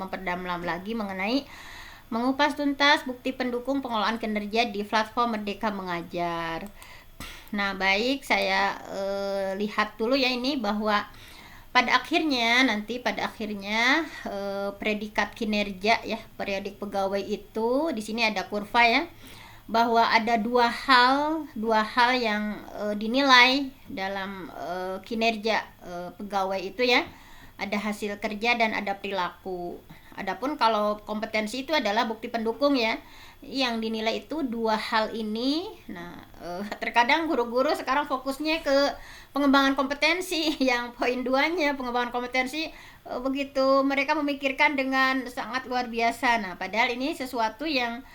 memperdalam lagi mengenai mengupas tuntas bukti pendukung pengelolaan kinerja di platform Merdeka Mengajar. Nah, baik, saya lihat dulu ya ini bahwa pada akhirnya predikat kinerja ya, periodik pegawai itu di sini ada kurva ya, bahwa ada dua hal yang dinilai dalam kinerja pegawai itu ya, ada hasil kerja dan ada perilaku. Adapun kalau kompetensi itu adalah bukti pendukung ya, yang dinilai itu dua hal ini. Nah, terkadang guru-guru sekarang fokusnya ke pengembangan kompetensi, yang poin 2-nya pengembangan kompetensi begitu mereka memikirkan dengan sangat luar biasa. Nah, padahal ini sesuatu yang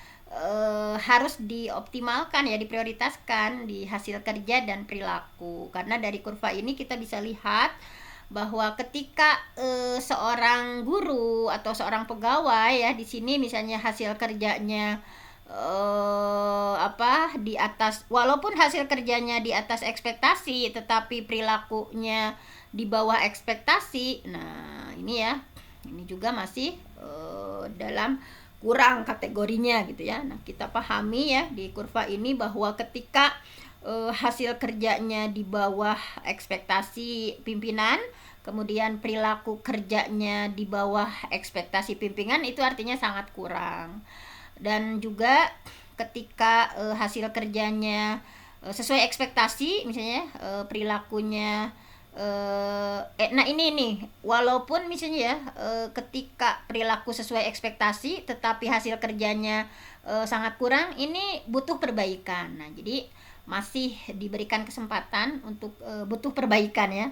harus dioptimalkan ya, diprioritaskan di hasil kerja dan perilaku. Karena dari kurva ini kita bisa lihat bahwa ketika seorang guru atau seorang pegawai ya, di sini misalnya hasil kerjanya di atas, walaupun hasil kerjanya di atas ekspektasi tetapi perilakunya di bawah ekspektasi. Nah, ini ya, ini juga masih dalam kurang kategorinya gitu ya. Nah, kita pahami ya di kurva ini bahwa ketika hasil kerjanya di bawah ekspektasi pimpinan, kemudian perilaku kerjanya di bawah ekspektasi pimpinan, itu artinya sangat kurang. Dan juga ketika hasil kerjanya sesuai ekspektasi, misalnya perilakunya nah ini nih, walaupun misalnya ya ketika perilaku sesuai ekspektasi tetapi hasil kerjanya sangat kurang, ini butuh perbaikan. Nah, jadi masih diberikan kesempatan untuk butuh perbaikan ya.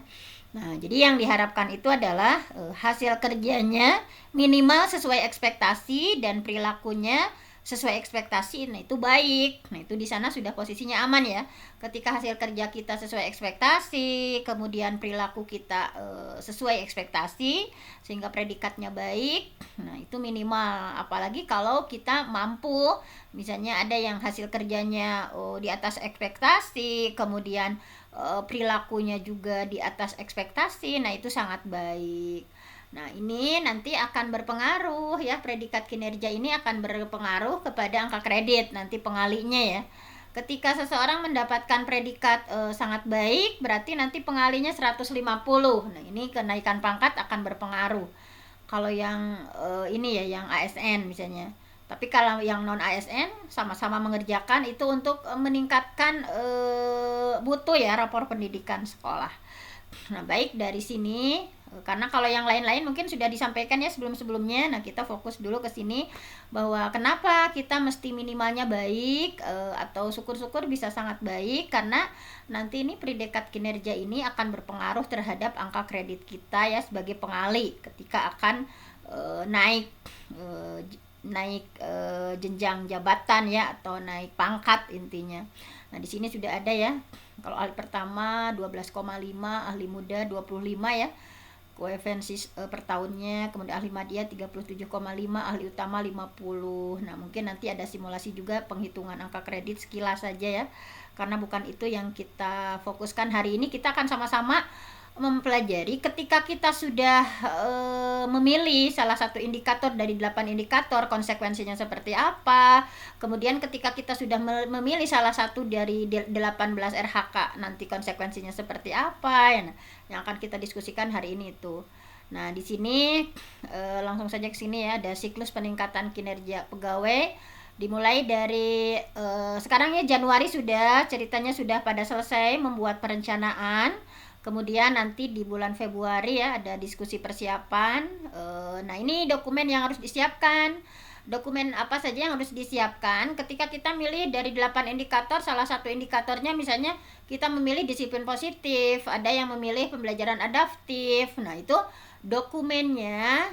Nah, jadi yang diharapkan itu adalah hasil kerjanya minimal sesuai ekspektasi dan perilakunya sesuai ekspektasi. Nah, itu baik. Nah, itu di sana sudah posisinya aman ya. Ketika hasil kerja kita sesuai ekspektasi, kemudian perilaku kita sesuai ekspektasi sehingga predikatnya baik. Nah, itu minimal. Apalagi kalau kita mampu, misalnya ada yang hasil kerjanya di atas ekspektasi, kemudian perilakunya juga di atas ekspektasi. Nah, itu sangat baik. Nah, ini nanti akan berpengaruh ya, predikat kinerja ini akan berpengaruh kepada angka kredit nanti pengalinya ya. Ketika seseorang mendapatkan predikat sangat baik, berarti nanti pengalinya 150. Nah, ini kenaikan pangkat akan berpengaruh. Kalau yang ini ya, yang ASN misalnya. Tapi kalau yang non ASN sama-sama mengerjakan itu untuk meningkatkan mutu ya, rapor pendidikan sekolah. Nah, baik, dari sini karena kalau yang lain-lain mungkin sudah disampaikan ya sebelum-sebelumnya. Nah, kita fokus dulu ke sini bahwa kenapa kita mesti minimalnya baik atau syukur-syukur bisa sangat baik, karena nanti ini predikat kinerja ini akan berpengaruh terhadap angka kredit kita ya sebagai pengali ketika akan naik jenjang jabatan ya, atau naik pangkat intinya. Nah, di sini sudah ada ya. Kalau ahli pertama 12,5, ahli muda 25 ya. Koefisiensi per tahunnya, kemudian ahli media 37,5, ahli utama 50. Nah, mungkin nanti ada simulasi juga penghitungan angka kredit sekilas saja ya. Karena bukan itu yang kita fokuskan hari ini. Kita akan sama-sama mempelajari ketika kita sudah memilih salah satu indikator dari 8 indikator, konsekuensinya seperti apa. Kemudian ketika kita sudah memilih salah satu dari 18 RHK, nanti konsekuensinya seperti apa ya, yang akan kita diskusikan hari ini itu. Nah, di sini langsung saja ke sini ya, ada siklus peningkatan kinerja pegawai. Dimulai dari sekarang ya, Januari sudah ceritanya sudah pada selesai membuat perencanaan. Kemudian nanti di bulan Februari ya ada diskusi persiapan. Nah, ini dokumen yang harus disiapkan. Dokumen apa saja yang harus disiapkan ketika kita milih dari 8 indikator, salah satu indikatornya misalnya kita memilih disiplin positif, ada yang memilih pembelajaran adaptif. Nah, itu dokumennya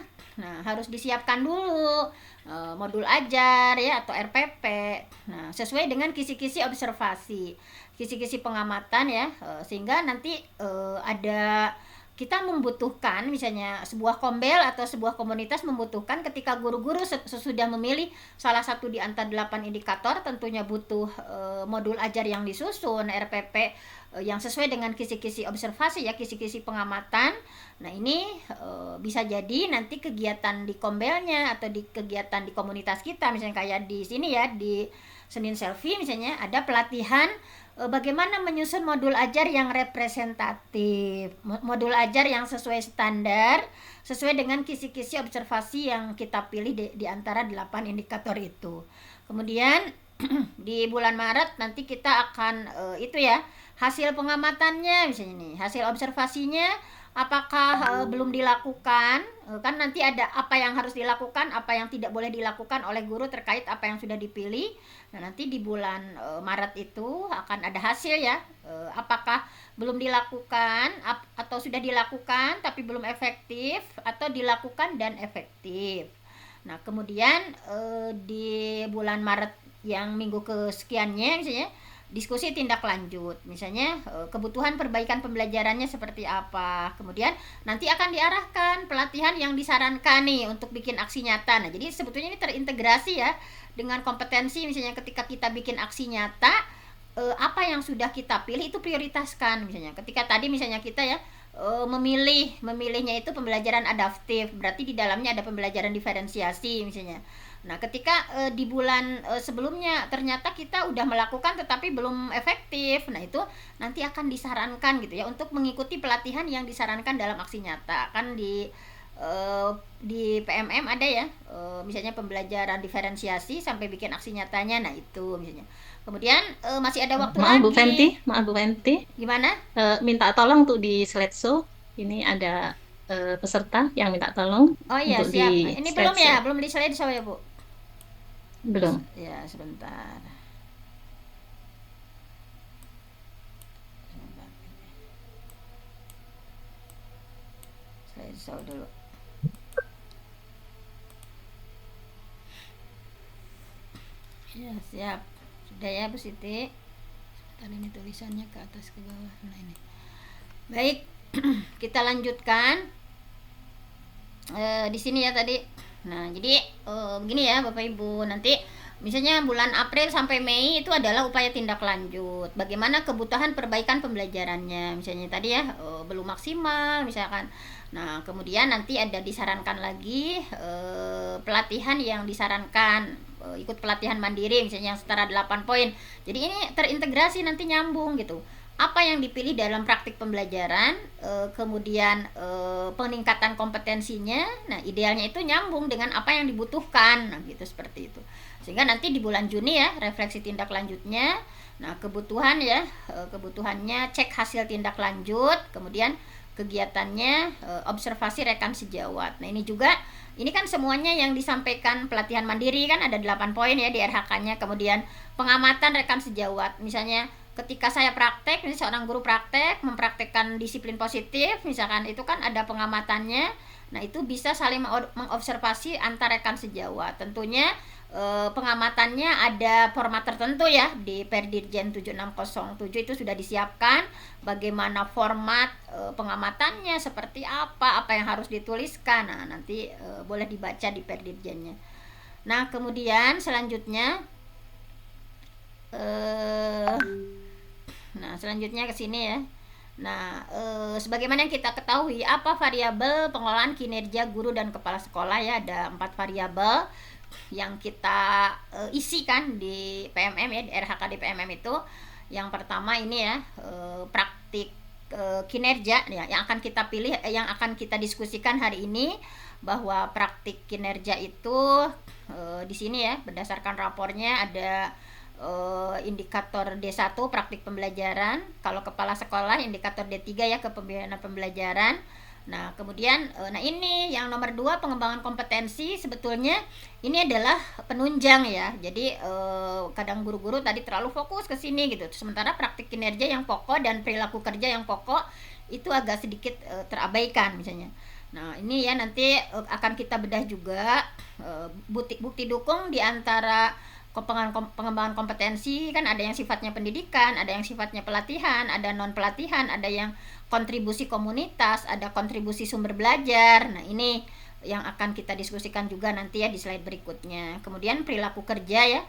harus disiapkan dulu, modul ajar ya atau RPP. Nah, sesuai dengan kisi-kisi observasi, kisi-kisi pengamatan ya, sehingga nanti ada kita membutuhkan, misalnya sebuah kombel atau sebuah komunitas membutuhkan ketika guru-guru sesudah memilih salah satu di antara 8 indikator, tentunya butuh modul ajar yang disusun, RPP yang sesuai dengan kisi-kisi observasi ya, kisi-kisi pengamatan. Nah ini bisa jadi nanti kegiatan di kombelnya atau di kegiatan di komunitas kita, misalnya kayak di sini ya, di Senin Selfie misalnya ada pelatihan bagaimana menyusun modul ajar yang representatif, modul ajar yang sesuai standar, sesuai dengan kisi-kisi observasi yang kita pilih di antara 8 indikator itu. Kemudian di bulan Maret nanti kita akan itu ya, hasil pengamatannya misalnya nih, hasil observasinya apakah belum dilakukan, kan nanti ada apa yang harus dilakukan, apa yang tidak boleh dilakukan oleh guru terkait apa yang sudah dipilih. Nah nanti di bulan Maret itu akan ada hasil ya, apakah belum dilakukan atau sudah dilakukan tapi belum efektif, atau dilakukan dan efektif. Nah kemudian di bulan Maret yang minggu kesekiannya misalnya diskusi tindak lanjut, misalnya kebutuhan perbaikan pembelajarannya seperti apa, kemudian nanti akan diarahkan pelatihan yang disarankan nih untuk bikin aksi nyata. Nah jadi sebetulnya ini terintegrasi ya dengan kompetensi, misalnya ketika kita bikin aksi nyata, apa yang sudah kita pilih itu prioritaskan. Misalnya ketika tadi misalnya kita ya memilihnya itu pembelajaran adaptif, berarti di dalamnya ada pembelajaran diferensiasi misalnya. Nah ketika di bulan sebelumnya ternyata kita udah melakukan tetapi belum efektif, nah itu nanti akan disarankan gitu ya untuk mengikuti pelatihan yang disarankan dalam aksi nyata. Kan di PMM ada ya, misalnya pembelajaran diferensiasi sampai bikin aksi nyatanya, nah itu misalnya. Kemudian masih ada waktu Maaf lagi. Bu Fenty, maaf Bu Fenty. Gimana? Minta tolong tuh di slideshow. Ini ada peserta yang minta tolong Oh iya untuk siap. di Ini belum slideshow. ya, belum di slide show ya Bu. Belum. Ya sebentar. Slide show dulu. Ya siap. Sudah ya Bu Siti. Sebentar, ini tulisannya ke atas ke bawah. Nah ini. Baik, kita lanjutkan di sini ya tadi. Nah jadi begini ya Bapak Ibu, nanti misalnya bulan April sampai Mei itu adalah upaya tindak lanjut. Bagaimana kebutuhan perbaikan pembelajarannya, misalnya tadi ya belum maksimal misalkan. Nah kemudian nanti ada disarankan lagi pelatihan yang disarankan, ikut pelatihan mandiri misalnya yang setara 8 poin. Jadi ini terintegrasi, nanti nyambung gitu. Apa yang dipilih dalam praktik pembelajaran, kemudian peningkatan kompetensinya, nah idealnya itu nyambung dengan apa yang dibutuhkan, nah gitu seperti itu. Sehingga nanti di bulan Juni ya refleksi tindak lanjutnya, nah kebutuhan ya, kebutuhannya cek hasil tindak lanjut, kemudian kegiatannya observasi rekam sejawat. Nah ini juga, ini kan semuanya yang disampaikan pelatihan mandiri kan ada 8 poin ya di RHK-nya, kemudian pengamatan rekam sejawat, misalnya ketika saya praktek, ini seorang guru praktek mempraktekkan disiplin positif misalkan, itu kan ada pengamatannya. Nah itu bisa saling mengobservasi antar rekam sejawat. Tentunya pengamatannya ada format tertentu ya, di Perdirjen 7607 itu sudah disiapkan bagaimana format pengamatannya, seperti apa yang harus dituliskan. Nah nanti boleh dibaca di Perdirjennya. Nah kemudian selanjutnya nah selanjutnya ke sini ya. Nah sebagaimana yang kita ketahui, apa variabel pengelolaan kinerja guru dan kepala sekolah ya, ada 4 variabel yang kita isi kan di PMM ya, di RHKD PMM itu. Yang pertama ini ya, praktik kinerja ya, yang akan kita pilih, yang akan kita diskusikan hari ini, bahwa praktik kinerja itu di sini ya berdasarkan rapornya ada indikator D1 praktik pembelajaran, kalau kepala sekolah indikator D3 ya kepemimpinan pembelajaran. Nah kemudian nah ini yang nomor 2 pengembangan kompetensi, sebetulnya ini adalah penunjang ya. Jadi kadang guru-guru tadi terlalu fokus ke sini gitu, sementara praktik kinerja yang pokok dan perilaku kerja yang pokok itu agak sedikit terabaikan misalnya. Nah ini ya nanti akan kita bedah juga bukti dukung di antara pengembangan kompetensi kan, ada yang sifatnya pendidikan, ada yang sifatnya pelatihan, ada non pelatihan, ada yang kontribusi komunitas, ada kontribusi sumber belajar. Nah ini yang akan kita diskusikan juga nanti ya di slide berikutnya. Kemudian perilaku kerja ya,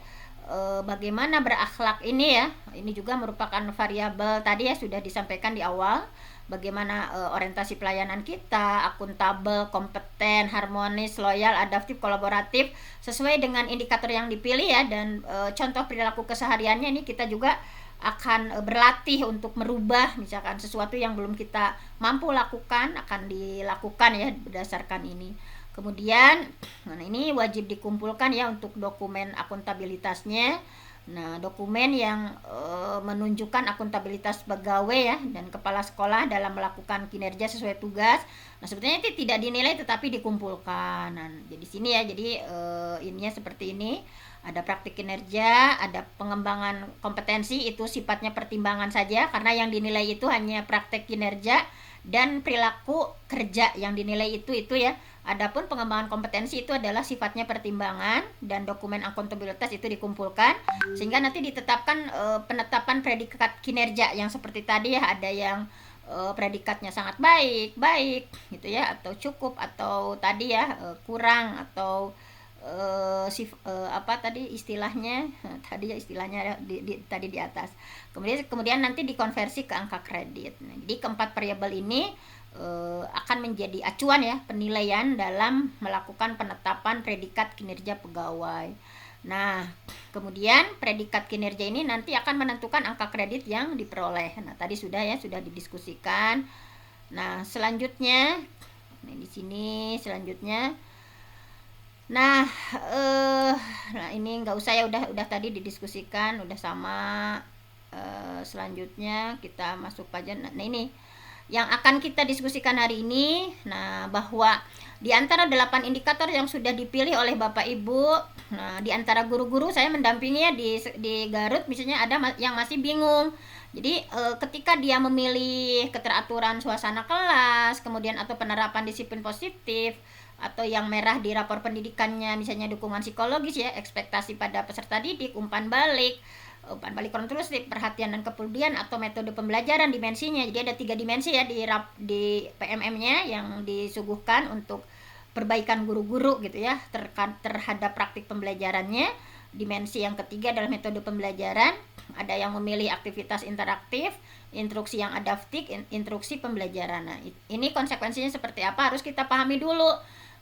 bagaimana berakhlak ini ya, ini juga merupakan variabel tadi ya, sudah disampaikan di awal. Bagaimana orientasi pelayanan kita, akuntabel, kompeten, harmonis, loyal, adaptif, kolaboratif, sesuai dengan indikator yang dipilih ya. Dan contoh perilaku kesehariannya ini kita juga akan berlatih untuk merubah, misalkan sesuatu yang belum kita mampu lakukan akan dilakukan ya berdasarkan ini. Kemudian nah ini wajib dikumpulkan ya untuk dokumen akuntabilitasnya. Nah, dokumen yang menunjukkan akuntabilitas pegawai ya dan kepala sekolah dalam melakukan kinerja sesuai tugas. Nah, sebetulnya itu tidak dinilai tetapi dikumpulkan. Nah, jadi sini ya, jadi ininya seperti ini. Ada praktik kinerja, ada pengembangan kompetensi, itu sifatnya pertimbangan saja karena yang dinilai itu hanya praktek kinerja dan perilaku kerja yang dinilai itu ya. Adapun pengembangan kompetensi itu adalah sifatnya pertimbangan dan dokumen akuntabilitas itu dikumpulkan sehingga nanti ditetapkan penetapan predikat kinerja yang seperti tadi ya, ada yang predikatnya sangat baik gitu ya, atau cukup, atau tadi ya kurang, atau apa tadi istilahnya tadi ya istilahnya tadi di atas. Kemudian nanti dikonversi ke angka kredit. Nah, jadi keempat variabel ini akan menjadi acuan ya penilaian dalam melakukan penetapan predikat kinerja pegawai. Nah, kemudian predikat kinerja ini nanti akan menentukan angka kredit yang diperoleh. Nah, tadi sudah didiskusikan. Nah, selanjutnya di sini selanjutnya. Nah, nah ini nggak usah ya, udah tadi didiskusikan, udah sama. Selanjutnya kita masuk aja. Nah, ini yang akan kita diskusikan hari ini. Nah, bahwa di antara 8 indikator yang sudah dipilih oleh Bapak Ibu, nah di antara guru-guru saya mendampinginya di Garut misalnya ada yang masih bingung. Jadi ketika dia memilih keteraturan suasana kelas, kemudian atau penerapan disiplin positif, atau yang merah di rapor pendidikannya misalnya dukungan psikologis ya, ekspektasi pada peserta didik, umpan balik konklusif, perhatian dan kepedulian, atau metode pembelajaran dimensinya. Jadi ada 3 dimensi ya di PMM-nya yang disuguhkan untuk perbaikan guru-guru gitu ya terhadap praktik pembelajarannya. Dimensi yang ketiga adalah metode pembelajaran. Ada yang memilih aktivitas interaktif, instruksi yang adaptif, instruksi pembelajaran. Nah, ini konsekuensinya seperti apa harus kita pahami dulu.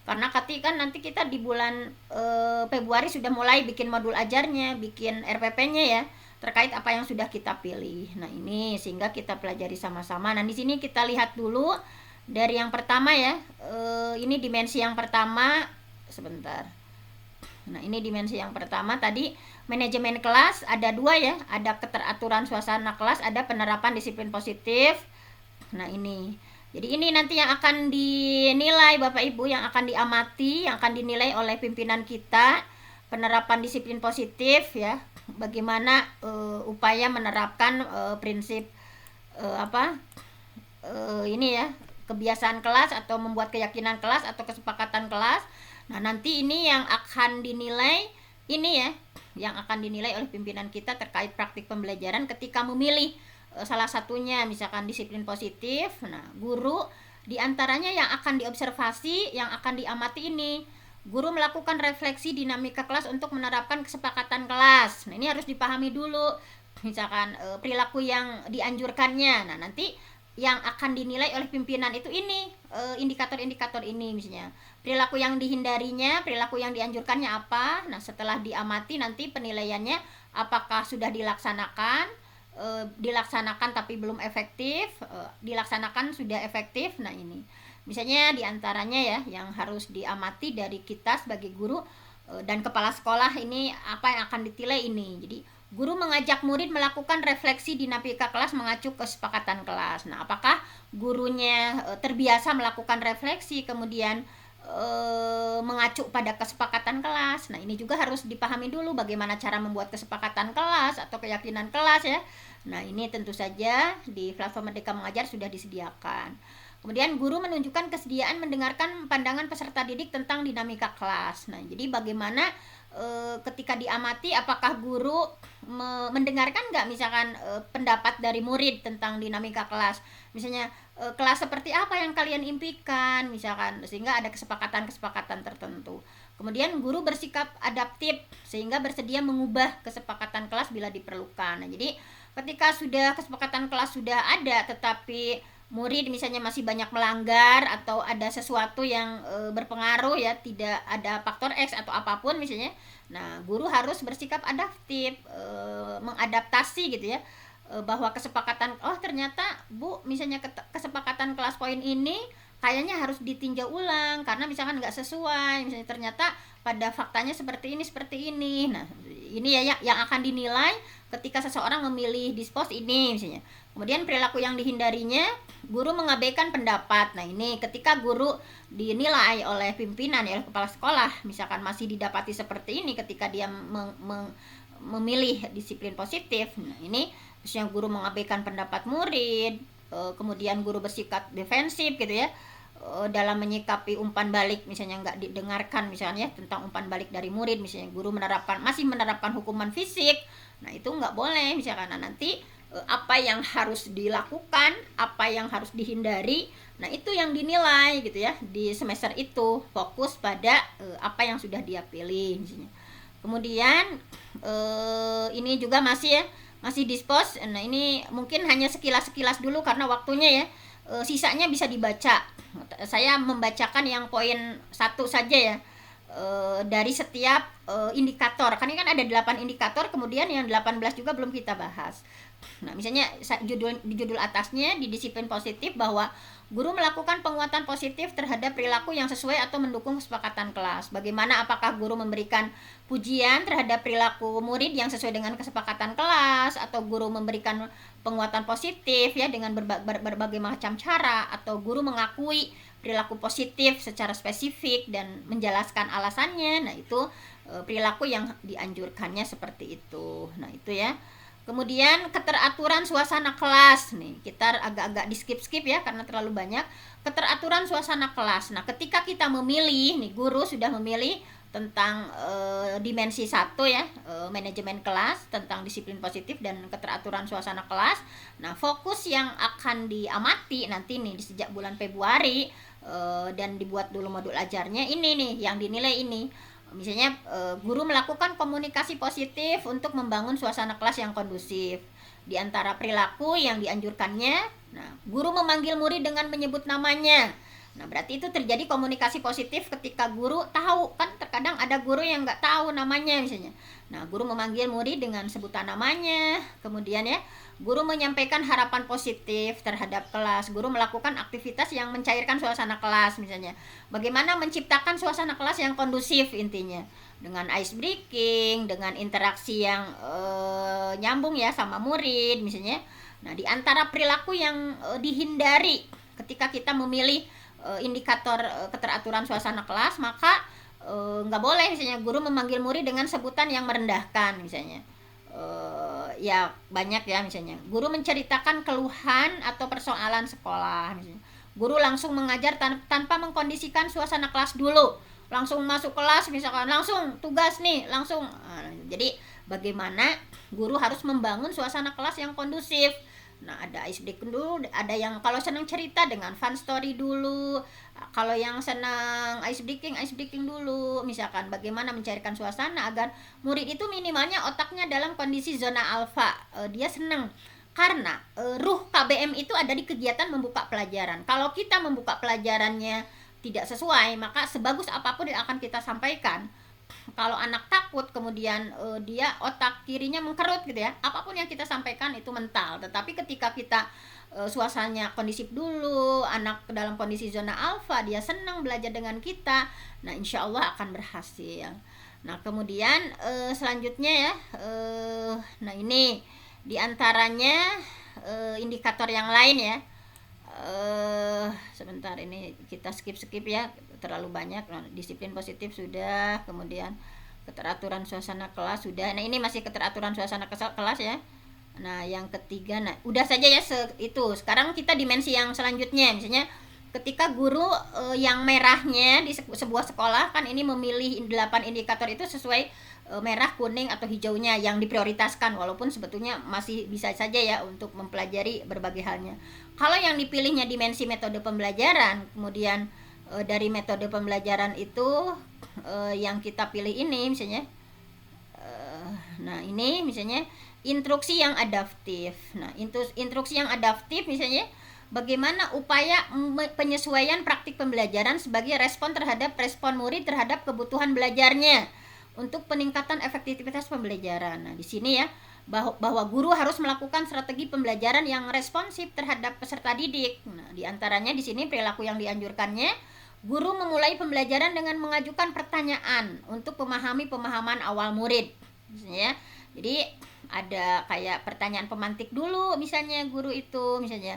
Karena kan nanti kita di bulan Februari sudah mulai bikin modul ajarnya, bikin RPP-nya ya, terkait apa yang sudah kita pilih. Nah, ini sehingga kita pelajari sama-sama. Nah, di sini kita lihat dulu dari yang pertama ya. Ini dimensi yang pertama, sebentar. Nah, ini dimensi yang pertama tadi manajemen kelas ada 2 ya, ada keteraturan suasana kelas, ada penerapan disiplin positif. Nah, ini. Jadi ini nanti yang akan dinilai Bapak Ibu, yang akan diamati, yang akan dinilai oleh pimpinan kita, penerapan disiplin positif ya. Bagaimana upaya menerapkan prinsip ini ya, kebiasaan kelas atau membuat keyakinan kelas atau kesepakatan kelas. Nah, nanti ini yang akan dinilai ini ya, yang akan dinilai oleh pimpinan kita terkait praktik pembelajaran ketika memilih salah satunya misalkan disiplin positif. Nah, guru diantaranya yang akan diobservasi, yang akan diamati ini, guru melakukan refleksi dinamika kelas untuk menerapkan kesepakatan kelas. Nah, ini harus dipahami dulu misalkan perilaku yang dianjurkannya. Nah, nanti yang akan dinilai oleh pimpinan itu ini indikator-indikator ini, misalnya perilaku yang dihindarinya, perilaku yang dianjurkannya apa. Nah, setelah diamati nanti penilaiannya apakah sudah dilaksanakan tapi belum efektif, dilaksanakan sudah efektif. Nah, ini misalnya diantaranya ya yang harus diamati dari kita sebagai guru dan kepala sekolah, ini apa yang akan ditilai ini. Jadi guru mengajak murid melakukan refleksi dinamika kelas mengacu kesepakatan kelas. Nah, apakah gurunya terbiasa melakukan refleksi kemudian mengacu pada kesepakatan kelas. Nah, ini juga harus dipahami dulu bagaimana cara membuat kesepakatan kelas atau keyakinan kelas ya. Nah, ini tentu saja di platform Merdeka Mengajar sudah disediakan. Kemudian guru menunjukkan kesediaan mendengarkan pandangan peserta didik tentang dinamika kelas. Nah, jadi bagaimana ketika diamati apakah guru mendengarkan nggak misalkan pendapat dari murid tentang dinamika kelas. Misalnya kelas seperti apa yang kalian impikan misalkan, sehingga ada kesepakatan-kesepakatan tertentu. Kemudian guru bersikap adaptif sehingga bersedia mengubah kesepakatan kelas bila diperlukan. Nah, jadi ketika sudah kesepakatan kelas sudah ada tetapi murid misalnya masih banyak melanggar atau ada sesuatu yang berpengaruh ya, tidak ada faktor X atau apapun misalnya. Nah, guru harus bersikap adaptif, mengadaptasi gitu ya. Bahwa kesepakatan, oh ternyata Bu misalnya kesepakatan kelas poin ini kayaknya harus ditinjau ulang karena misalkan nggak sesuai, misalnya ternyata pada faktanya seperti ini. Nah, ini ya yang akan dinilai ketika seseorang memilih dispos ini misalnya. Kemudian perilaku yang dihindarinya, guru mengabaikan pendapat. Nah, ini ketika guru dinilai oleh pimpinan ya, oleh kepala sekolah, misalkan masih didapati seperti ini ketika dia memilih disiplin positif. Nah, ini misalnya guru mengabaikan pendapat murid, kemudian guru bersikap defensif gitu ya, dalam menyikapi umpan balik misalnya nggak didengarkan misalnya tentang umpan balik dari murid, misalnya guru masih menerapkan hukuman fisik. Nah, itu nggak boleh misalkan. Nah, nanti apa yang harus dilakukan, apa yang harus dihindari, nah itu yang dinilai gitu ya di semester itu, fokus pada apa yang sudah dia pilih misalnya. Kemudian ini juga masih dispos. Nah, ini mungkin hanya sekilas dulu karena waktunya ya, sisanya bisa dibaca. Saya membacakan yang poin 1 saja ya, dari setiap indikator. Kan ini kan ada 8 indikator, kemudian yang 18 juga belum kita bahas. Nah, misalnya di judul atasnya di disiplin positif bahwa guru melakukan penguatan positif terhadap perilaku yang sesuai atau mendukung kesepakatan kelas. Bagaimana, apakah guru memberikan pujian terhadap perilaku murid yang sesuai dengan kesepakatan kelas, atau guru memberikan penguatan positif ya dengan berbagai macam cara, atau guru mengakui perilaku positif secara spesifik dan menjelaskan alasannya. Nah, itu perilaku yang dianjurkannya seperti itu. Nah, itu ya. Kemudian keteraturan suasana kelas nih, kita agak-agak di skip ya karena terlalu banyak. Keteraturan suasana kelas. Nah, ketika kita memilih nih, guru sudah memilih tentang dimensi 1 ya, manajemen kelas, tentang disiplin positif dan keteraturan suasana kelas. Nah, fokus yang akan diamati nanti nih di sejak bulan Februari, dan dibuat dulu modul ajarnya ini nih yang dinilai ini. Misalnya guru melakukan komunikasi positif untuk membangun suasana kelas yang kondusif. Di antara perilaku yang dianjurkannya, nah, guru memanggil murid dengan menyebut namanya. Nah, berarti itu terjadi komunikasi positif ketika guru tahu. Kan terkadang ada guru yang nggak tahu namanya misalnya. Nah, guru memanggil murid dengan sebutan namanya. Kemudian ya, guru menyampaikan harapan positif terhadap kelas. Guru melakukan aktivitas yang mencairkan suasana kelas misalnya. Bagaimana menciptakan suasana kelas yang kondusif intinya. Dengan ice breaking, dengan interaksi yang nyambung ya sama murid misalnya. Nah, di antara perilaku yang dihindari ketika kita memilih indikator keteraturan suasana kelas, maka nggak boleh misalnya guru memanggil murid dengan sebutan yang merendahkan misalnya. Ya banyak ya, misalnya guru menceritakan keluhan atau persoalan sekolah misalnya. Guru langsung mengajar tanpa mengkondisikan suasana kelas dulu, langsung masuk kelas misalkan, langsung tugas nih langsung. Jadi bagaimana guru harus membangun suasana kelas yang kondusif. Nah, ada ice breaking dulu, ada yang kalau senang cerita dengan fun story dulu, kalau yang senang ice breaking dulu, misalkan bagaimana mencairkan suasana agar murid itu minimalnya otaknya dalam kondisi zona alfa, dia senang. Karena ruh KBM itu ada di kegiatan membuka pelajaran. Kalau kita membuka pelajarannya tidak sesuai, maka sebagus apapun yang akan kita sampaikan, kalau anak takut kemudian dia otak kirinya mengkerut gitu ya, apapun yang kita sampaikan itu mental. Tetapi ketika kita suasananya kondisif dulu, anak dalam kondisi zona alfa, dia senang belajar dengan kita, nah insya Allah akan berhasil. Nah, kemudian selanjutnya ya, nah ini diantaranya indikator yang lain ya. Sebentar, ini kita skip ya, terlalu banyak. Disiplin positif sudah, kemudian keteraturan suasana kelas sudah. Nah, ini masih keteraturan suasana kelas ya. Nah, yang ketiga, nah udah saja ya itu. Sekarang kita dimensi yang selanjutnya, misalnya ketika guru yang merahnya di sebuah sekolah kan ini memilih 8 indikator itu sesuai merah, kuning atau hijaunya yang diprioritaskan, walaupun sebetulnya masih bisa saja ya untuk mempelajari berbagai halnya. Kalau yang dipilihnya dimensi metode pembelajaran, kemudian dari metode pembelajaran itu yang kita pilih ini misalnya, nah ini misalnya instruksi yang adaptif. Nah, instruksi yang adaptif misalnya bagaimana upaya penyesuaian praktik pembelajaran sebagai respon terhadap respon murid terhadap kebutuhan belajarnya untuk peningkatan efektivitas pembelajaran. Nah, di sini ya bahwa guru harus melakukan strategi pembelajaran yang responsif terhadap peserta didik. Nah, di antaranya di sini perilaku yang dianjurkannya, guru memulai pembelajaran dengan mengajukan pertanyaan untuk memahami pemahaman awal murid. Misalnya, jadi ada kayak pertanyaan pemantik dulu misalnya guru itu misalnya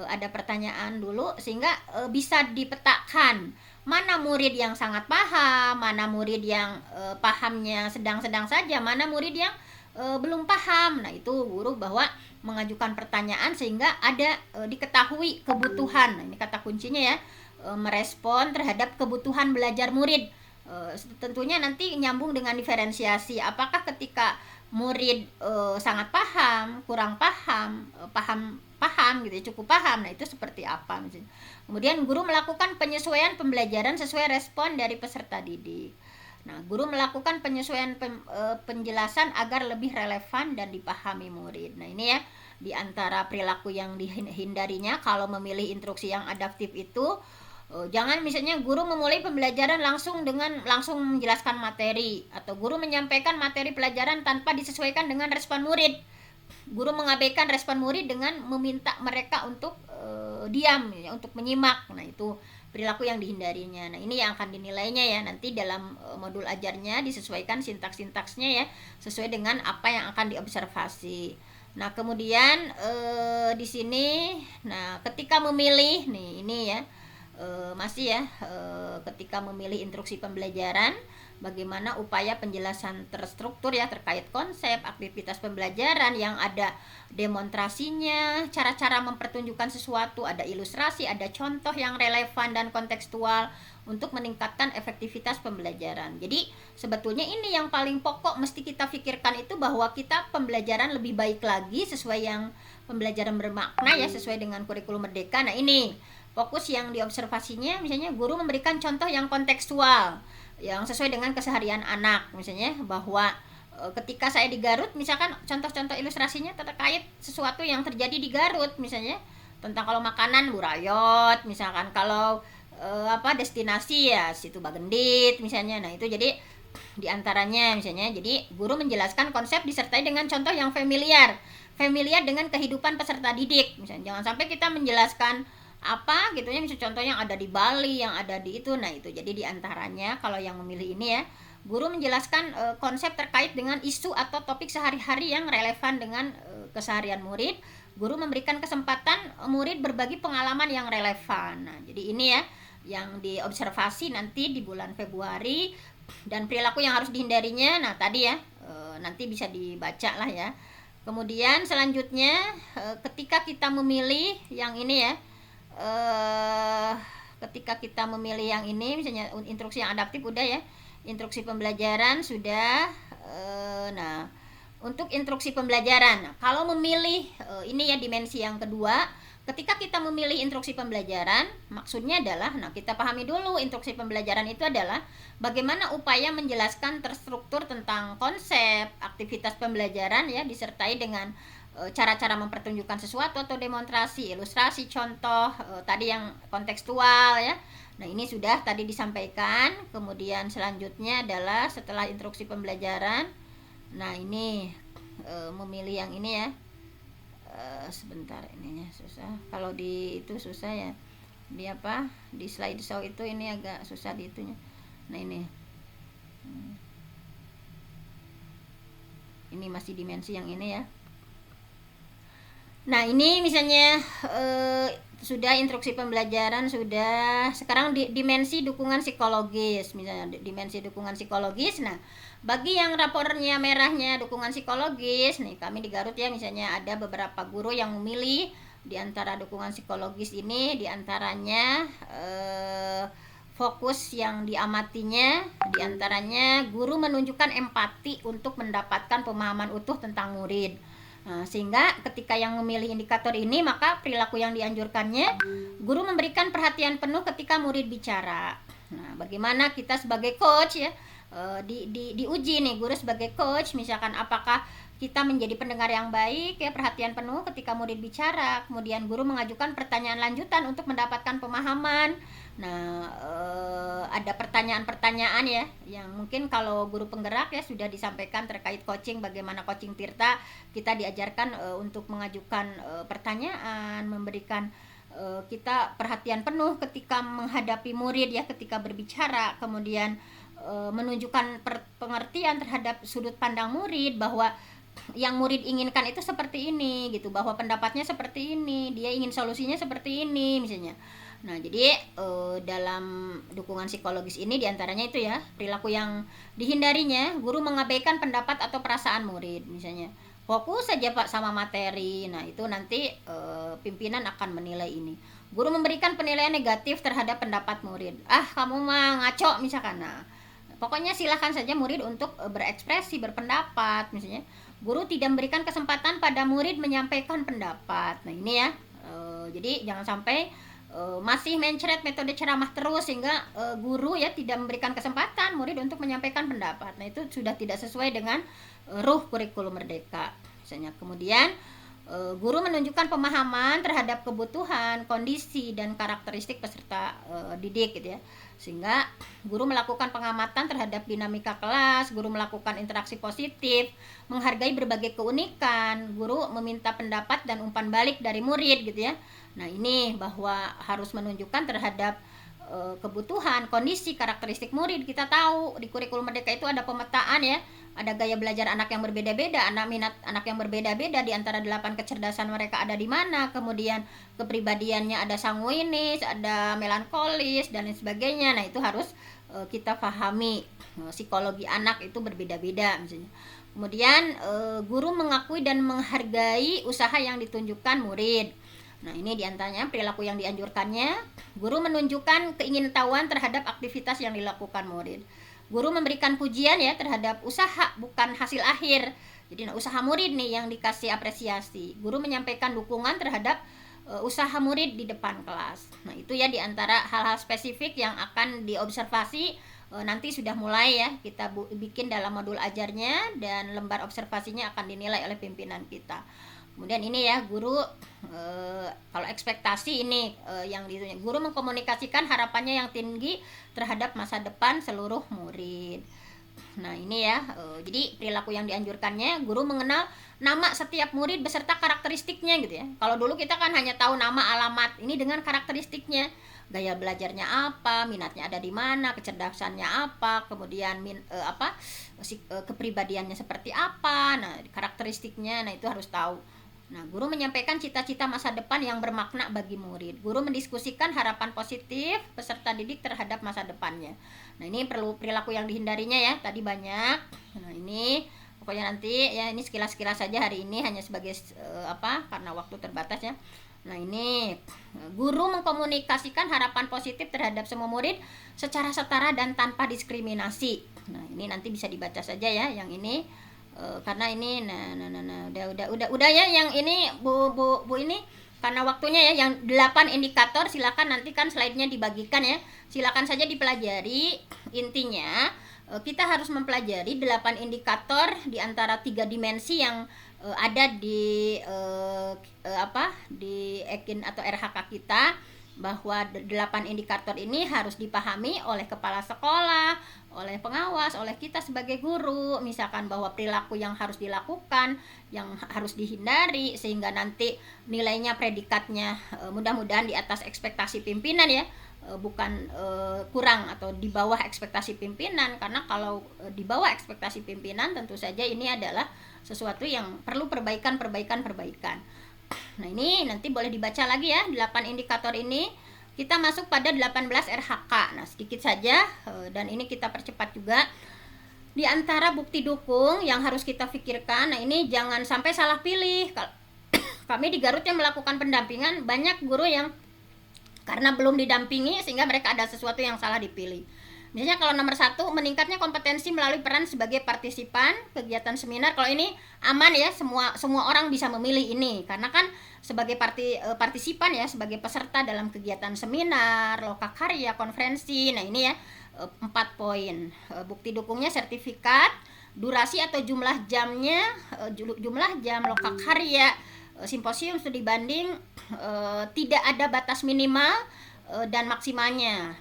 ada pertanyaan dulu sehingga bisa dipetakan mana murid yang sangat paham, mana murid yang pahamnya sedang-sedang saja, mana murid yang belum paham. Nah, itu guru bahwa mengajukan pertanyaan sehingga ada diketahui kebutuhan. Nah, ini kata kuncinya ya, merespon terhadap kebutuhan belajar murid. Tentunya nanti nyambung dengan diferensiasi, apakah ketika murid sangat paham, kurang paham, paham gitu ya, cukup paham. Nah, itu seperti apa misalnya. Kemudian guru melakukan penyesuaian pembelajaran sesuai respon dari peserta didik. Nah, guru melakukan penyesuaian penjelasan agar lebih relevan dan dipahami murid. Nah, ini ya di antara perilaku yang dihindarinya kalau memilih instruksi yang adaptif itu. Jangan misalnya guru memulai pembelajaran langsung menjelaskan materi, atau guru menyampaikan materi pelajaran tanpa disesuaikan dengan respon murid. Guru mengabaikan respon murid dengan meminta mereka untuk diam ya, untuk menyimak. Nah, itu perilaku yang dihindarinya. Nah, ini yang akan dinilainya ya nanti dalam modul ajarnya, disesuaikan sintaks-sintaksnya ya sesuai dengan apa yang akan diobservasi. Nah, kemudian di sini nah ketika memilih nih ini ya masih ya ketika memilih instruksi pembelajaran, bagaimana upaya penjelasan terstruktur ya terkait konsep aktivitas pembelajaran yang ada demonstrasinya, cara-cara mempertunjukkan sesuatu, ada ilustrasi, ada contoh yang relevan dan kontekstual untuk meningkatkan efektivitas pembelajaran. Jadi sebetulnya ini yang paling pokok mesti kita pikirkan itu, bahwa kita pembelajaran lebih baik lagi sesuai yang pembelajaran bermakna ya, sesuai dengan kurikulum merdeka. Nah, ini fokus yang diobservasinya misalnya guru memberikan contoh yang kontekstual yang sesuai dengan keseharian anak, misalnya bahwa ketika saya di Garut misalkan contoh-contoh ilustrasinya terkait sesuatu yang terjadi di Garut, misalnya tentang kalau makanan burayot, misalkan kalau destinasi ya situ Bagendit misalnya. Nah, itu jadi diantaranya misalnya jadi guru menjelaskan konsep disertai dengan contoh yang familiar dengan kehidupan peserta didik. Misalnya jangan sampai kita menjelaskan apa gitu ya, misalnya contoh yang ada di Bali, yang ada di itu. Nah, itu jadi diantaranya kalau yang memilih ini ya, guru menjelaskan konsep terkait dengan isu atau topik sehari-hari yang relevan dengan keseharian murid. Guru memberikan kesempatan murid berbagi pengalaman yang relevan. Nah, jadi ini ya yang diobservasi nanti di bulan Februari, dan perilaku yang harus dihindarinya. Nah, tadi ya nanti bisa dibaca lah ya. Kemudian selanjutnya ketika kita memilih yang ini ya, ketika kita memilih yang ini misalnya instruksi yang adaptif udah ya, instruksi pembelajaran sudah. Nah, untuk instruksi pembelajaran, kalau memilih ini ya dimensi yang kedua, ketika kita memilih instruksi pembelajaran maksudnya adalah, nah kita pahami dulu instruksi pembelajaran itu adalah bagaimana upaya menjelaskan terstruktur tentang konsep aktivitas pembelajaran ya, disertai dengan cara-cara mempertunjukkan sesuatu atau demonstrasi, ilustrasi, contoh tadi yang kontekstual ya. Nah, ini sudah tadi disampaikan. Kemudian selanjutnya adalah setelah instruksi pembelajaran, nah ini memilih yang ini ya. Sebentar, ininya susah. Kalau di itu susah ya. Di apa? Di slideshow itu ini agak susah di itunya. Nah, ini. Ini masih dimensi yang ini ya. Nah, ini misalnya sudah instruksi pembelajaran sudah. Sekarang dimensi dukungan psikologis, misalnya dimensi dukungan psikologis. Nah, bagi yang rapornya merahnya dukungan psikologis, nih kami di Garut ya misalnya ada beberapa guru yang memilih di antara dukungan psikologis ini, di antaranya fokus yang diamatinya, di antaranya guru menunjukkan empati untuk mendapatkan pemahaman utuh tentang murid. Nah, sehingga ketika yang memilih indikator ini, maka perilaku yang dianjurkannya, guru memberikan perhatian penuh ketika murid bicara. Nah, bagaimana kita sebagai coach ya, diuji nih guru sebagai coach, misalkan apakah kita menjadi pendengar yang baik ya, perhatian penuh ketika murid bicara, kemudian guru mengajukan pertanyaan lanjutan untuk mendapatkan pemahaman. Nah, ada pertanyaan-pertanyaan ya yang mungkin kalau guru penggerak ya sudah disampaikan terkait coaching, bagaimana coaching Tirta, kita diajarkan untuk mengajukan pertanyaan, memberikan kita perhatian penuh ketika menghadapi murid ya, ketika berbicara, kemudian menunjukkan pengertian terhadap sudut pandang murid, bahwa yang murid inginkan itu seperti ini gitu, bahwa pendapatnya seperti ini, dia ingin solusinya seperti ini misalnya. Nah, jadi dalam dukungan psikologis ini diantaranya itu ya, perilaku yang dihindarinya, guru mengabaikan pendapat atau perasaan murid misalnya, fokus saja Pak sama materi. Nah, itu nanti pimpinan akan menilai ini. Guru memberikan penilaian negatif terhadap pendapat murid, kamu mah ngaco misalkan. Nah, pokoknya silahkan saja murid untuk berekspresi, berpendapat misalnya. Guru tidak memberikan kesempatan pada murid menyampaikan pendapat. Nah, ini ya, jadi jangan sampai masih mencret metode ceramah terus sehingga guru ya tidak memberikan kesempatan murid untuk menyampaikan pendapat. Nah, itu sudah tidak sesuai dengan ruh kurikulum merdeka misalnya. Kemudian guru menunjukkan pemahaman terhadap kebutuhan, kondisi, dan karakteristik peserta didik gitu ya, sehingga guru melakukan pengamatan terhadap dinamika kelas, guru melakukan interaksi positif, menghargai berbagai keunikan, guru meminta pendapat dan umpan balik dari murid gitu ya. Nah, ini bahwa harus menunjukkan terhadap kebutuhan, kondisi, karakteristik murid. Kita tahu di kurikulum merdeka itu ada pemetaan ya, ada gaya belajar anak yang berbeda-beda, minat anak yang berbeda-beda, di antara 8 kecerdasan mereka ada di mana, kemudian kepribadiannya ada sanguinis, ada melankolis, dan lain sebagainya. Nah, itu harus kita pahami, psikologi anak itu berbeda-beda misalnya. Kemudian guru mengakui dan menghargai usaha yang ditunjukkan murid. Nah, ini diantaranya perilaku yang dianjurkannya. Guru menunjukkan keingintahuan terhadap aktivitas yang dilakukan murid. Guru memberikan pujian ya terhadap usaha, bukan hasil akhir. Jadi usaha murid nih yang dikasih apresiasi. Guru menyampaikan dukungan terhadap usaha murid di depan kelas. Nah, itu ya diantara hal-hal spesifik yang akan diobservasi. Nanti sudah mulai ya kita bikin dalam modul ajarnya, dan lembar observasinya akan dinilai oleh pimpinan kita. Kemudian ini ya, guru kalau ekspektasi ini yang ditunya, guru mengkomunikasikan harapannya yang tinggi terhadap masa depan seluruh murid. Nah, ini ya, jadi perilaku yang dianjurkannya, guru mengenal nama setiap murid beserta karakteristiknya gitu ya. Kalau dulu kita kan hanya tahu nama, alamat, ini dengan karakteristiknya, gaya belajarnya apa, minatnya ada di mana, kecerdasannya apa, kemudian kepribadiannya seperti apa. Nah, karakteristiknya, nah itu harus tahu. Nah, guru menyampaikan cita-cita masa depan yang bermakna bagi murid. Guru mendiskusikan harapan positif peserta didik terhadap masa depannya. Nah, ini perlu perilaku yang dihindarinya ya, tadi banyak. Nah, ini pokoknya nanti ya, ini sekilas-sekilas saja hari ini, hanya sebagai karena waktu terbatas ya. Nah, ini guru mengkomunikasikan harapan positif terhadap semua murid secara setara dan tanpa diskriminasi. Nah, ini nanti bisa dibaca saja ya yang ini. Karena ini udah ya yang ini Bu ini, karena waktunya ya, yang 8 indikator silakan nanti kan slide-nya dibagikan ya, silakan saja dipelajari. Intinya kita harus mempelajari 8 indikator di antara 3 dimensi yang ada di di EKIN atau RHK kita, bahwa 8 indikator ini harus dipahami oleh kepala sekolah, oleh pengawas, oleh kita sebagai guru. Misalkan bahwa perilaku yang harus dilakukan, yang harus dihindari, sehingga nanti nilainya, predikatnya mudah-mudahan di atas ekspektasi pimpinan ya, bukan kurang atau di bawah ekspektasi pimpinan. Karena kalau di bawah ekspektasi pimpinan, tentu saja ini adalah sesuatu yang perlu perbaikan. Nah, ini nanti boleh dibaca lagi ya, 8 indikator ini. Kita masuk pada 18 RHK. Nah, sedikit saja, dan ini kita percepat juga. Di antara bukti dukung yang harus kita pikirkan, nah ini jangan sampai salah pilih. Kami di Garut yang melakukan pendampingan, banyak guru yang karena belum didampingi sehingga mereka ada sesuatu yang salah dipilih. Misalnya kalau nomor 1, meningkatnya kompetensi melalui peran sebagai partisipan kegiatan seminar. Kalau ini aman ya, semua orang bisa memilih ini karena kan sebagai partisipan ya, sebagai peserta dalam kegiatan seminar, lokakarya, konferensi. Nah, ini ya 4 poin. Bukti dukungnya sertifikat, durasi atau jumlah jamnya, jumlah jam lokakarya, simposium studi banding, tidak ada batas minimal dan maksimalnya.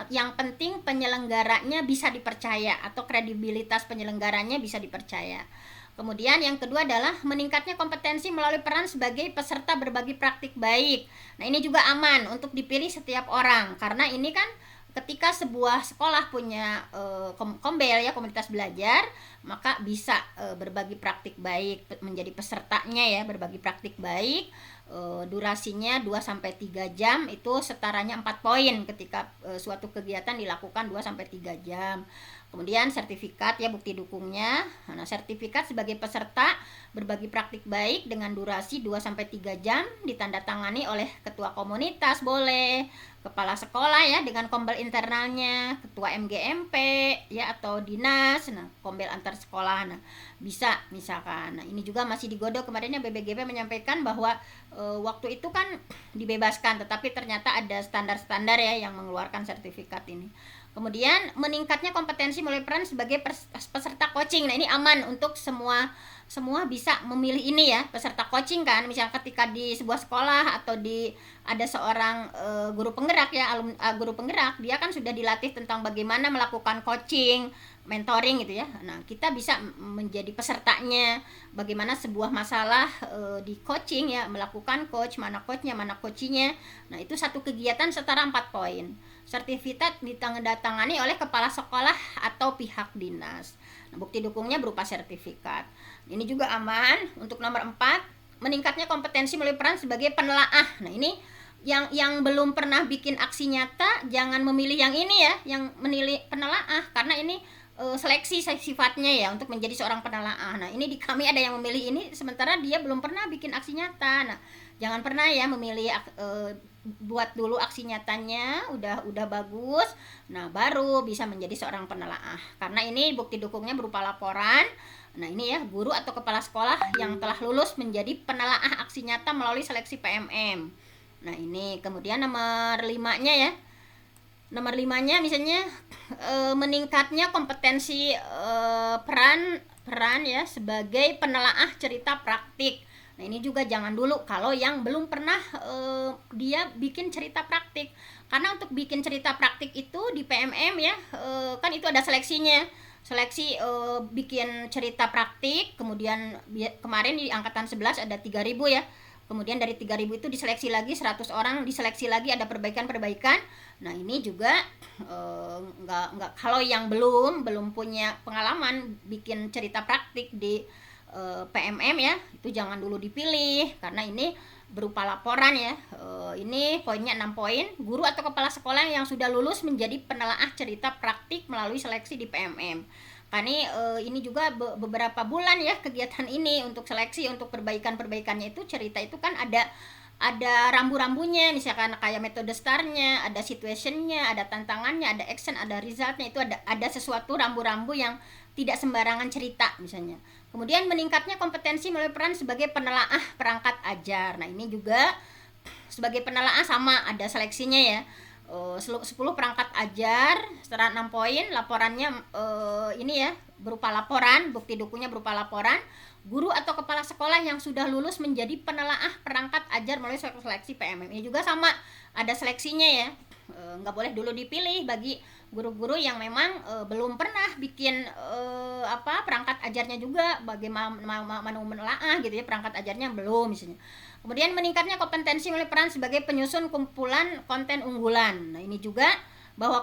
Yang penting penyelenggaranya bisa dipercaya atau kredibilitas penyelenggaranya bisa dipercaya. Kemudian yang kedua adalah meningkatnya kompetensi melalui peran sebagai peserta berbagi praktik baik. Nah, ini juga aman untuk dipilih setiap orang karena ini kan ketika sebuah sekolah punya kombel ya, komunitas belajar, maka bisa berbagi praktik baik, menjadi pesertanya ya, berbagi praktik baik. Durasinya 2-3 jam, itu setaranya 4 poin ketika suatu kegiatan dilakukan 2-3 jam. Kemudian sertifikat ya, bukti dukungnya. Nah, sertifikat sebagai peserta berbagi praktik baik dengan durasi 2-3 jam ditandatangani oleh ketua komunitas boleh, kepala sekolah ya dengan kombel internalnya, ketua MGMP ya atau dinas, nah kombel antar sekolah. Nah, bisa misalkan. Nah, ini juga masih digodok kemarinnya BBGP menyampaikan bahwa waktu itu kan dibebaskan, tetapi ternyata ada standar-standar ya yang mengeluarkan sertifikat ini. Kemudian meningkatnya kompetensi melalui peran sebagai peserta coaching. Nah, ini aman untuk semua bisa memilih ini ya, peserta coaching kan. Misalnya ketika di sebuah sekolah atau ada seorang guru penggerak ya, guru penggerak, dia kan sudah dilatih tentang bagaimana melakukan coaching, mentoring gitu ya. Nah, kita bisa menjadi pesertanya, bagaimana sebuah masalah di coaching ya, melakukan coach, mana coachnya, mana coachinya. Nah, itu satu kegiatan setara 4 poin. Sertifikat ditandatangani oleh kepala sekolah atau pihak dinas. Nah, bukti dukungnya berupa sertifikat. Ini juga aman. Untuk nomor 4, meningkatnya kompetensi melalui peran sebagai penelaah. Nah, ini yang belum pernah bikin aksi nyata jangan memilih yang ini ya, yang menilai penelaah, karena ini seleksi sifatnya ya untuk menjadi seorang penelaah. Nah, ini di kami ada yang memilih ini sementara dia belum pernah bikin aksi nyata. Nah, jangan pernah ya memilih buat dulu aksi nyatanya udah bagus, nah baru bisa menjadi seorang penelaah. Karena ini bukti dukungnya berupa laporan. Nah, ini ya guru atau kepala sekolah yang telah lulus menjadi penelaah aksi nyata melalui seleksi PMM. Nah, ini kemudian nomor 5-nya ya. Nomor 5-nya misalnya meningkatnya kompetensi peran ya sebagai penelaah cerita praktik. Nah, ini juga jangan dulu kalau yang belum pernah dia bikin cerita praktik. Karena untuk bikin cerita praktik itu di PMM ya, kan itu ada seleksinya. Seleksi bikin cerita praktik, kemudian kemarin di angkatan 11 ada 3.000 ya. Kemudian dari 3.000 itu diseleksi lagi 100 orang, diseleksi lagi ada perbaikan-perbaikan. Nah, ini juga nggak kalau yang belum punya pengalaman bikin cerita praktik di PMM ya, itu jangan dulu dipilih karena ini berupa laporan ya. Ini poinnya 6 poin. Guru atau kepala sekolah yang sudah lulus menjadi penelaah cerita praktik melalui seleksi di PMM. Karena ini juga beberapa bulan ya kegiatan ini untuk seleksi, untuk perbaikannya itu cerita itu kan ada rambu-rambunya, misalkan kayak metode STAR-nya, ada situationnya, ada tantangannya, ada action, ada resultnya, itu ada sesuatu rambu-rambu yang tidak sembarangan cerita misalnya. Kemudian meningkatnya kompetensi melalui peran sebagai penelaah perangkat ajar. Nah, ini juga sebagai penelaah sama ada seleksinya ya. 10 perangkat ajar setara 6 poin. Laporannya ini ya berupa laporan, bukti dukungnya berupa laporan. Guru atau kepala sekolah yang sudah lulus menjadi penelaah perangkat ajar melalui seleksi PMM. Ini juga sama ada seleksinya ya. Nggak boleh dulu dipilih bagi guru-guru yang memang belum pernah bikin perangkat ajarnya juga, bagaimana menelaah gitu ya, perangkat ajarnya belum misalnya. Kemudian meningkatnya kompetensi melalui peran sebagai penyusun kumpulan konten unggulan. Nah, ini juga bahwa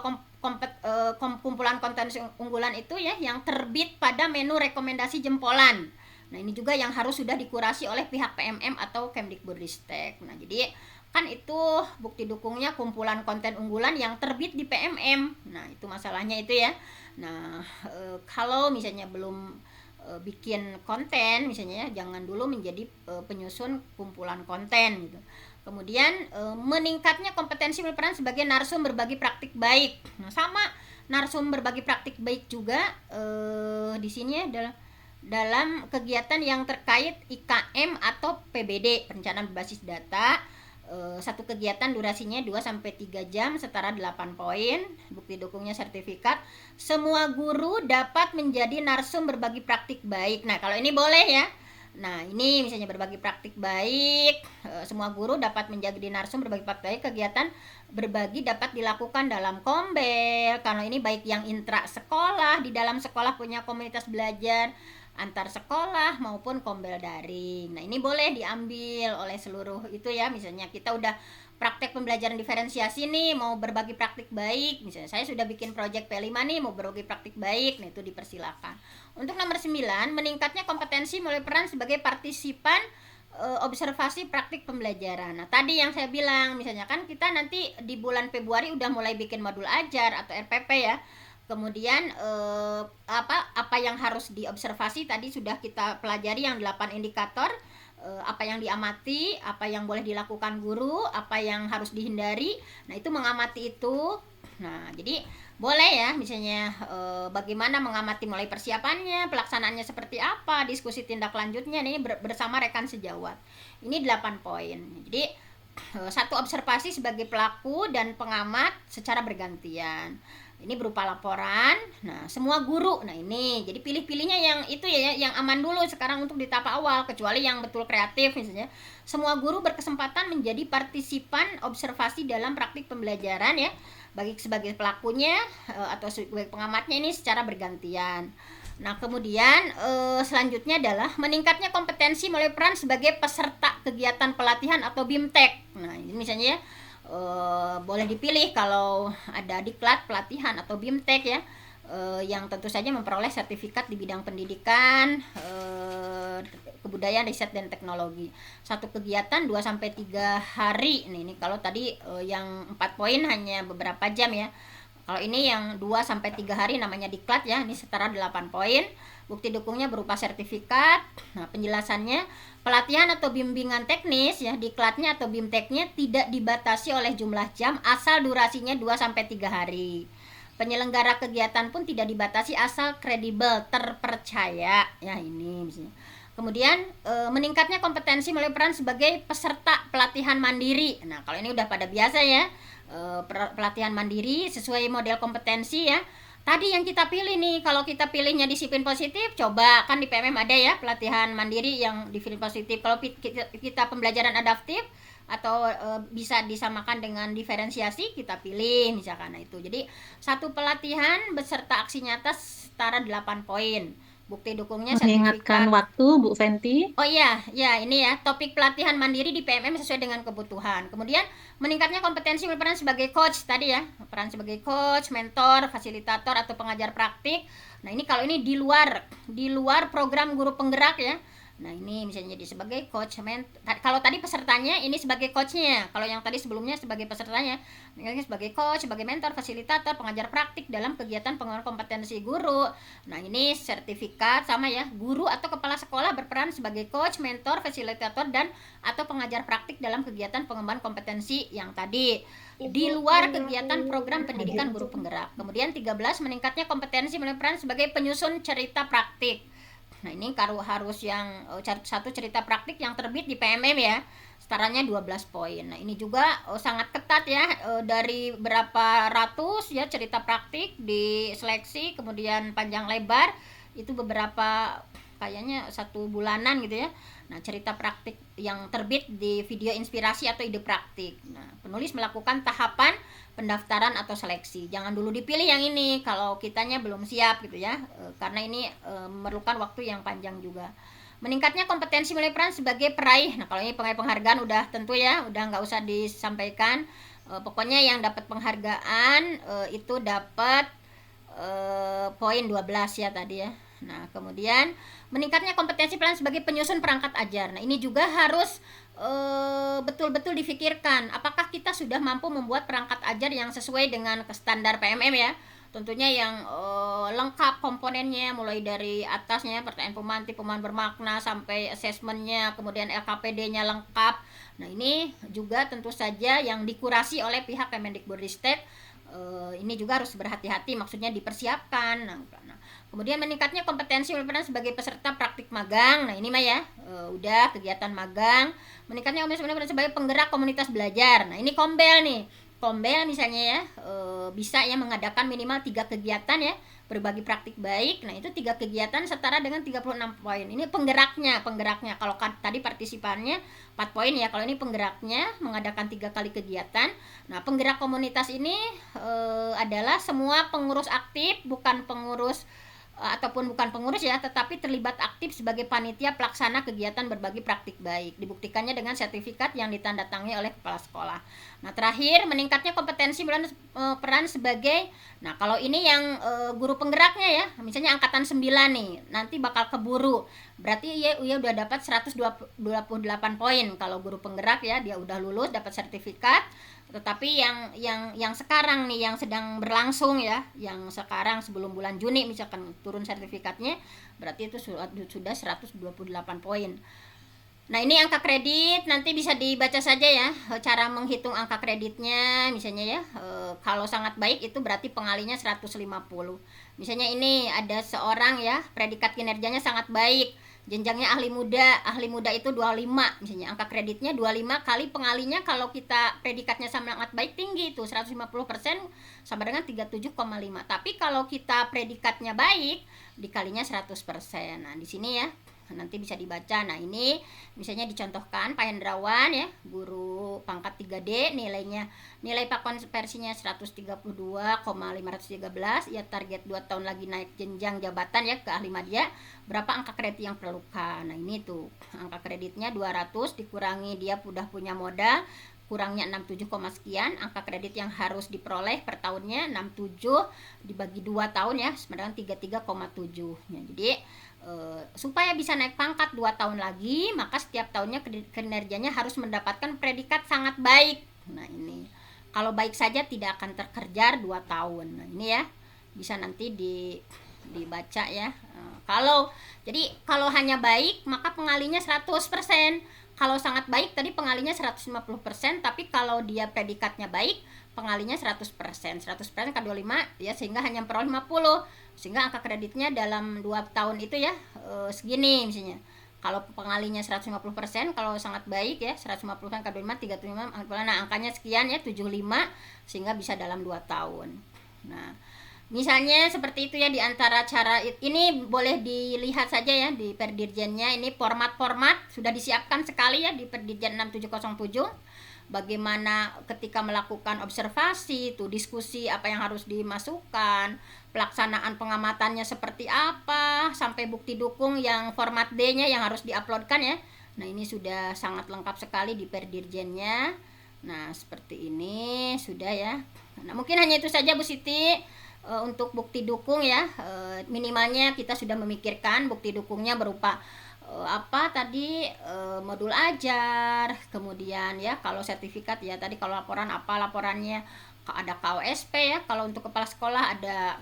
kumpulan konten unggulan itu ya yang terbit pada menu rekomendasi jempolan. Nah, ini juga yang harus sudah dikurasi oleh pihak PMM atau Kemdikbudristek. Nah, jadi kan itu bukti dukungnya kumpulan konten unggulan yang terbit di PMM. Nah, itu masalahnya itu ya. Nah, kalau misalnya belum bikin konten misalnya ya, jangan dulu menjadi penyusun kumpulan konten gitu. Kemudian meningkatnya kompetensi berperan sebagai narsum berbagi praktik baik. Nah, sama narsum berbagi praktik baik juga di sini adalah dalam kegiatan yang terkait IKM atau PBD, perencanaan berbasis data. Satu kegiatan durasinya 2-3 jam setara 8 poin. Bukti dukungnya sertifikat. Semua guru dapat menjadi narsum berbagi praktik baik. Nah, kalau ini boleh ya. Nah, ini misalnya berbagi praktik baik. Semua guru dapat menjadi narsum berbagi praktik baik. Kegiatan berbagi dapat dilakukan dalam kombel. Karena ini baik yang intra sekolah, di dalam sekolah punya komunitas belajar antar sekolah maupun kombel daring. Nah, ini boleh diambil oleh seluruh itu ya. Misalnya kita udah praktek pembelajaran diferensiasi nih, mau berbagi praktik baik. Misalnya saya sudah bikin project P5 nih, mau berbagi praktik baik. Nah, itu dipersilakan. Untuk nomor 9, meningkatnya kompetensi melalui peran sebagai partisipan observasi praktik pembelajaran. Nah, tadi yang saya bilang, misalnya kan kita nanti di bulan Februari udah mulai bikin modul ajar atau RPP ya. Kemudian apa yang harus diobservasi tadi sudah kita pelajari, yang 8 indikator, apa yang diamati, apa yang boleh dilakukan guru, apa yang harus dihindari. Nah, itu mengamati itu. Nah, jadi boleh ya misalnya bagaimana mengamati mulai persiapannya, pelaksanaannya seperti apa, diskusi tindak lanjutnya nih bersama rekan sejawat. Ini 8 poin. Jadi satu observasi sebagai pelaku dan pengamat secara bergantian. Ini berupa laporan. Nah, semua guru. Nah, ini jadi pilih-pilihnya yang itu ya, yang aman dulu sekarang untuk di tahap awal, kecuali yang betul kreatif misalnya. Semua guru berkesempatan menjadi partisipan observasi dalam praktik pembelajaran ya, bagi sebagai pelakunya atau sebagai pengamatnya ini secara bergantian. Nah, kemudian selanjutnya adalah meningkatnya kompetensi melalui peran sebagai peserta kegiatan pelatihan atau BIMTEK. Nah, ini misalnya boleh dipilih kalau ada diklat, pelatihan atau BIMTEK ya, yang tentu saja memperoleh sertifikat di bidang pendidikan, kebudayaan, riset dan teknologi. Satu kegiatan 2-3 hari. Ini kalau tadi yang 4 poin hanya beberapa jam ya. Kalau ini yang 2-3 hari namanya diklat ya, ini setara 8 poin. Bukti dukungnya berupa sertifikat. Nah, penjelasannya, pelatihan atau bimbingan teknis ya, diklatnya atau BIMTEK-nya tidak dibatasi oleh jumlah jam asal durasinya 2-3 hari. Penyelenggara kegiatan pun tidak dibatasi asal kredibel, terpercaya. Ya, ini misalnya. Kemudian meningkatnya kompetensi melalui peran sebagai peserta pelatihan mandiri. Nah, kalau ini udah pada biasa ya, pelatihan mandiri sesuai model kompetensi ya. Tadi yang kita pilih nih, kalau kita pilihnya disiplin positif, coba kan di PMM ada ya pelatihan mandiri yang disiplin positif. Kalau kita pembelajaran adaptif atau bisa disamakan dengan diferensiasi, kita pilih misalkan. Nah, itu. Jadi satu pelatihan beserta aksi nyata setara 8 poin. Bukti dukungnya Mengingatkan sertifikat. waktu, Bu Fenty. Oh iya, ya ini ya, topik pelatihan mandiri di PMM sesuai dengan kebutuhan. Kemudian meningkatnya kompetensi berperan sebagai coach tadi ya, peran sebagai coach, mentor, fasilitator atau pengajar praktik. Nah, ini kalau ini di luar program guru penggerak ya. Nah, ini misalnya jadi sebagai coach, kalau tadi pesertanya ini sebagai coachnya, kalau yang tadi sebelumnya sebagai pesertanya, ini sebagai coach, sebagai mentor, fasilitator, pengajar praktik dalam kegiatan pengembangan kompetensi guru. Nah, ini sertifikat sama ya, guru atau kepala sekolah berperan sebagai coach, mentor, fasilitator dan atau pengajar praktik dalam kegiatan pengembangan kompetensi yang tadi di luar kegiatan program pendidikan guru penggerak. Kemudian 13, meningkatnya kompetensi melalui peran sebagai penyusun cerita praktik. Nah, ini harus yang satu cerita praktik yang terbit di PMM ya, setaranya 12 poin. Nah, ini juga sangat ketat ya, dari berapa ratus ya cerita praktik diseleksi, kemudian panjang lebar itu beberapa kayaknya 1 bulanan gitu ya. Nah, cerita praktik yang terbit di video inspirasi atau ide praktik. Nah, penulis melakukan tahapan pendaftaran atau seleksi. Jangan dulu dipilih yang ini kalau kitanya belum siap gitu ya, karena ini memerlukan waktu yang panjang juga. Meningkatnya kompetensi melalui peran sebagai peraih. Nah, kalau ini penghargaan udah tentu ya, udah nggak usah disampaikan. Pokoknya yang dapat penghargaan itu dapat poin 12 ya tadi ya. Nah, kemudian meningkatnya kompetensi peran sebagai penyusun perangkat ajar. Nah, ini juga harus betul-betul difikirkan, apakah kita sudah mampu membuat perangkat ajar yang sesuai dengan standar PMM ya. Tentunya yang lengkap komponennya, mulai dari atasnya pertanyaan pemantik, pemahaman bermakna, sampai asesmennya, kemudian LKPD-nya lengkap. Nah, ini juga tentu saja yang dikurasi oleh pihak Kemendikbudristek Ini juga harus berhati-hati, maksudnya dipersiapkan. Nah, kemudian meningkatnya kompetensi peran sebagai peserta praktik magang. Nah ini mah ya, udah kegiatan magang. Meningkatnya kompetensi peran sebagai penggerak komunitas belajar. Nah ini Kombel nih. Kombel misalnya ya, bisa ya mengadakan minimal 3 kegiatan ya, berbagi praktik baik. Nah itu 3 kegiatan setara dengan 36 poin. Ini penggeraknya. Kalau tadi partisipannya 4 poin ya, kalau ini penggeraknya mengadakan 3 kali kegiatan. Nah penggerak komunitas ini adalah semua pengurus aktif, bukan pengurus ataupun bukan pengurus ya, tetapi terlibat aktif sebagai panitia pelaksana kegiatan berbagi praktik baik. Dibuktikannya dengan sertifikat yang ditandatangani oleh kepala sekolah. Nah terakhir, meningkatnya kompetensi peran sebagai, nah kalau ini yang guru penggeraknya ya, misalnya angkatan 9 nih, nanti bakal keburu, berarti ya udah dapat 128 poin. Kalau guru penggerak ya, dia udah lulus, dapat sertifikat. Tetapi yang sekarang nih, yang sedang berlangsung ya, yang sekarang sebelum bulan Juni misalkan turun sertifikatnya, berarti itu sudah 128 poin. Nah ini angka kredit, nanti bisa dibaca saja ya cara menghitung angka kreditnya. Misalnya ya, kalau sangat baik itu berarti pengalinya 150. Misalnya ini ada seorang ya, predikat kinerjanya sangat baik, jenjangnya ahli muda itu 25, misalnya angka kreditnya 25 kali pengalinya, kalau kita predikatnya sangat baik tinggi itu 150% sama dengan 37,5. Tapi kalau kita predikatnya baik dikalinya 100%. Nah di sini ya nanti bisa dibaca. Nah ini misalnya dicontohkan Pak Hendrawan ya, guru pangkat 3D, nilai Pak konversinya 132,513, ya target 2 tahun lagi naik jenjang jabatan ya ke ahli media. Berapa angka kredit yang perlukan? Nah ini tuh angka kreditnya 200 dikurangi dia udah punya modal, kurangnya 67, sekian. Angka kredit yang harus diperoleh per tahunnya 67 dibagi 2 tahun ya, sama dengan 33,7 ya. Jadi supaya bisa naik pangkat 2 tahun lagi, maka setiap tahunnya kinerjanya harus mendapatkan predikat sangat baik. Nah ini kalau baik saja tidak akan terkejar 2 tahun. Nah ini ya bisa nanti dibaca ya. Kalau hanya baik maka pengalinya 100%. Kalau sangat baik tadi pengalinya 150%, tapi kalau dia predikatnya baik pengalinya 100%. 100% kali 25 ya, sehingga hanya memperoleh 50. Sehingga angka kreditnya dalam 2 tahun itu ya segini misalnya. Kalau pengalinya 150%, kalau sangat baik ya 150 kali 25 35, nah angkanya sekian ya 75, sehingga bisa dalam 2 tahun. Nah misalnya seperti itu ya, di antara cara ini boleh dilihat saja ya di Perdirjennya. Ini format-format sudah disiapkan sekali ya di Perdirjen 6707. Bagaimana ketika melakukan observasi itu, diskusi apa yang harus dimasukkan, pelaksanaan pengamatannya seperti apa, sampai bukti dukung yang format D-nya yang harus diuploadkan ya. Nah ini sudah sangat lengkap sekali di Perdirjennya. Nah seperti ini sudah ya. Nah mungkin hanya itu saja Bu Siti. Untuk bukti dukung ya, minimalnya kita sudah memikirkan bukti dukungnya berupa apa tadi, modul ajar, kemudian ya kalau sertifikat ya tadi, kalau laporan apa laporannya, ada KOSP ya, kalau untuk kepala sekolah ada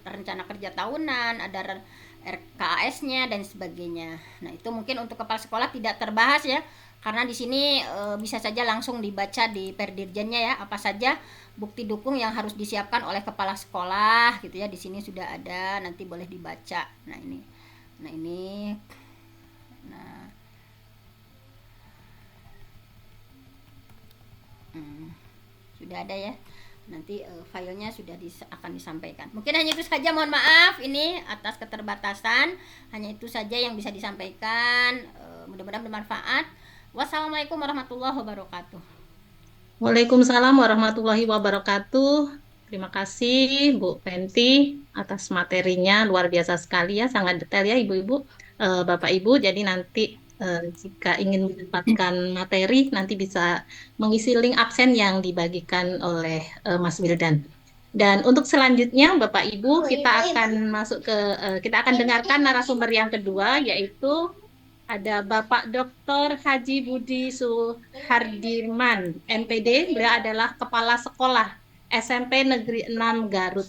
rencana kerja tahunan, ada RKS-nya dan sebagainya. Nah itu mungkin untuk kepala sekolah tidak terbahas ya, karena di sini bisa saja langsung dibaca di Perdirjennya ya, apa saja bukti dukung yang harus disiapkan oleh kepala sekolah gitu ya. Di sini sudah ada, nanti boleh dibaca. Nah ini sudah ada ya, nanti filenya sudah akan disampaikan. Mungkin hanya itu saja, mohon maaf ini atas keterbatasan, hanya itu saja yang bisa disampaikan. Mudah-mudahan bermanfaat. Wassalamualaikum warahmatullahi wabarakatuh. Waalaikumsalam warahmatullahi wabarakatuh. Terima kasih Bu Fenty atas materinya, luar biasa sekali ya, sangat detail ya Ibu-Ibu, Bapak Ibu. Jadi nanti jika ingin mendapatkan materi nanti bisa mengisi link absen yang dibagikan oleh Mas Wildan. Dan untuk selanjutnya Bapak Ibu kita akan kita akan dengarkan narasumber yang kedua, yaitu ada Bapak Dr. Haji Budi Suhardirman, MPD. Beliau adalah Kepala Sekolah SMP Negeri 6 Garut.